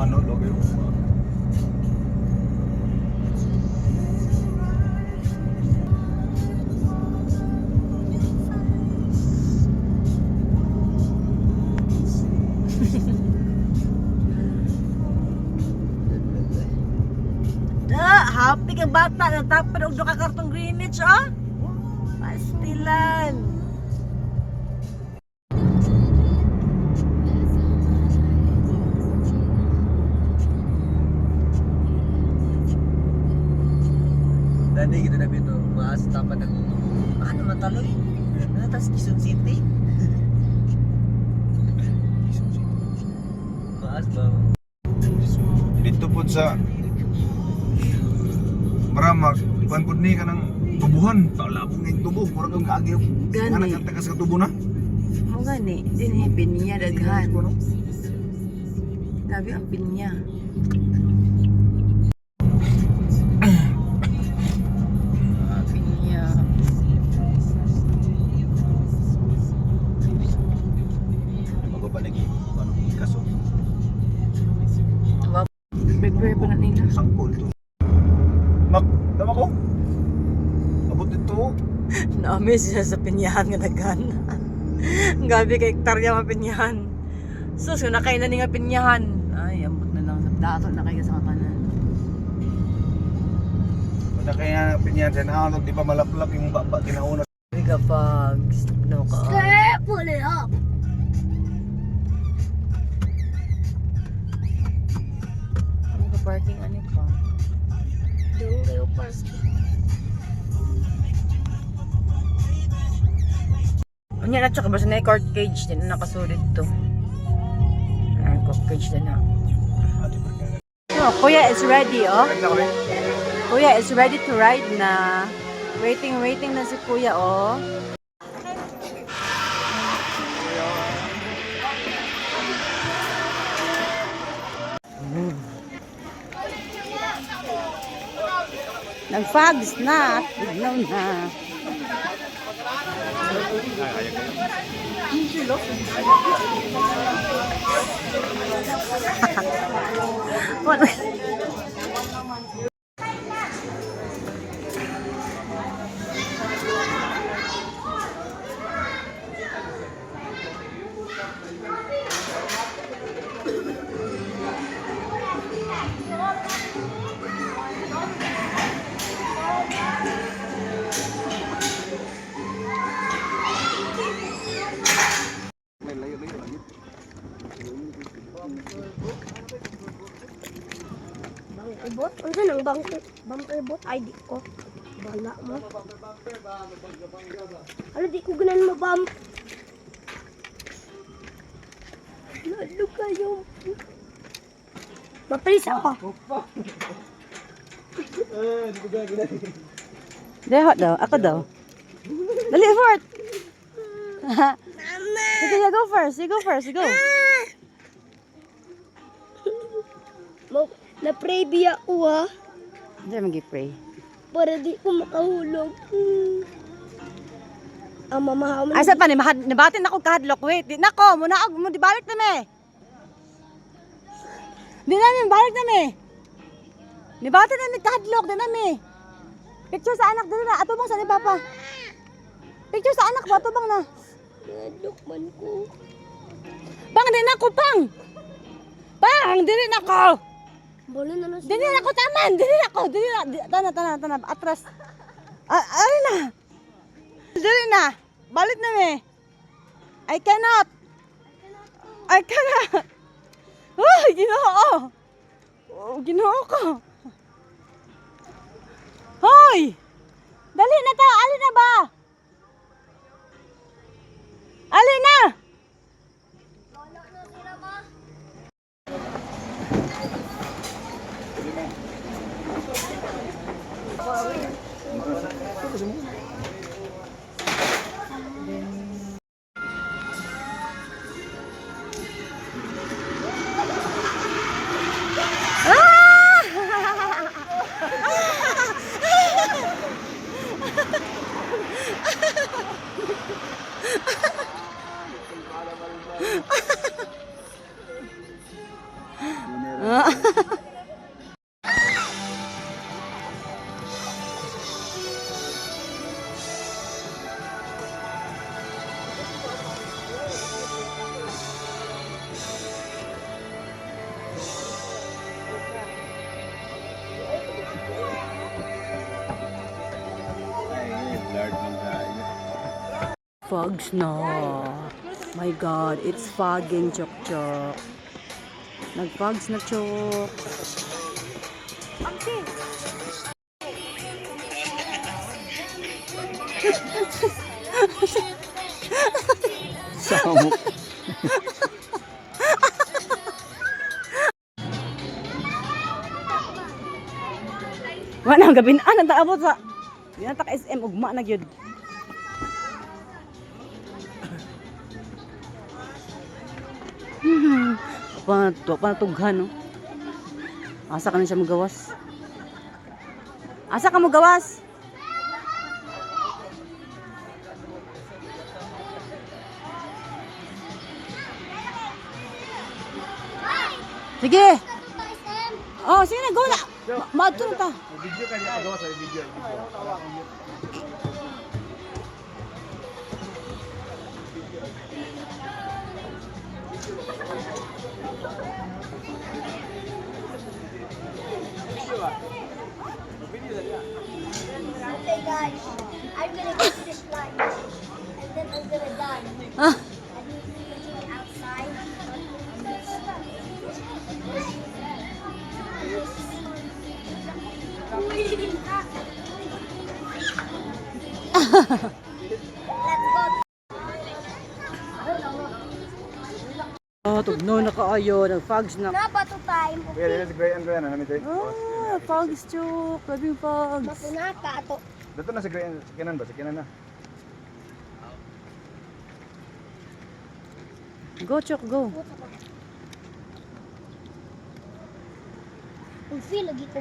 manod, okay. Happy ka bata, natapad og ka kartong Greenwich, ah? Pastilan. Dati kita na bito, maas tapad ng ano mataloy? Natas Quezon City. Maas ba? Dito po sa Maramag, kuan pud ni kanang tubuhan, talabong ning tubo, murag ang kaagyo. Gani. Nga nagkantakas ka tubo na. Mo gani, din pinya daghan. Grabe ang pinya. Pinya. Magpapalig ano kaso. Prepare pa na nila. Sangkol to. Mak, tama ko. Abot dito. Na-amaze siya sa pinyahan nga daghan. Gabi kay hektarya mga pinyahan. Sus, kung nakay na ni nga pinyahan. Ay, ambot na lang. Dato na kayo sa kanan. Wala kaya pinyan sa naon, di ba malaplap yung baba kinauna. Biga pag no ka. Pull it up. Ano ka parking ani pa? Doon kayo park. Anya na tsaka basta na court cage din na nakasulit to. Ay, court cage din na. So, kuya is ready, oh. Kuya is ready to ride na. Waiting na si kuya, oh. Nag-fogs na. Tignan na. What? Bumper boat? Ano nang bumper boat? Ay, di ko. Bala mo. Ano, di ko ganan mabump. Lalo kayo. Mapalis ako. Deho daw. Ako daw. Dali, Fort. Sige, you go first. You go first. You go. Na-pray biya ko ha. Hindi mag-pray. Para di ko makahulog. Ang mamahaw man. Asa pa ni nabatin ako kahadlok. Wait, di nako, muna og mo di balik na me. Di na mi balik na me. Nibatin na mi kahadlok di na mi. Picture sa anak dili na atubang sa ni papa. Picture sa anak ba atubang na. Nadok man ko. Pang di na ko pang. Pang dili na ko. Bolo na nasa. Dili na ko taman, dili na ko, dili na. Tana, atras. Ari na. Dili na. Balik na mi. I cannot. Oh, Ginoo. Oh, Ginoo ko. Hoy! Dali na ta, ali na ba? Ali na. Fogs na. My God, it's fogging, Chok Chok. Nag-fogs na, Chok. Samok. Wala ang gabi na. Nagtaabot sa... Di na taka SM. Ugma na gyud. Panatughan, no? Asa ka na siya magawas? Asa ka magawas? Sige! Oh, sige na, go na! Maadto na ta. Video ka niya agawa sa video. Okay guys, I'm gonna get this light. And then I'm gonna die. Ah, And then outside. oh, tugno na kaayo. Nag-fogs na. Nabato time. Kaya rin si Gray and Gray na namin Ah, fogs, Chok. Labing fogs. Mapunata ato. Dito na si Gray and Kinan ba? Si Kinan na. Go, Chok, go. Ang feel lagi ko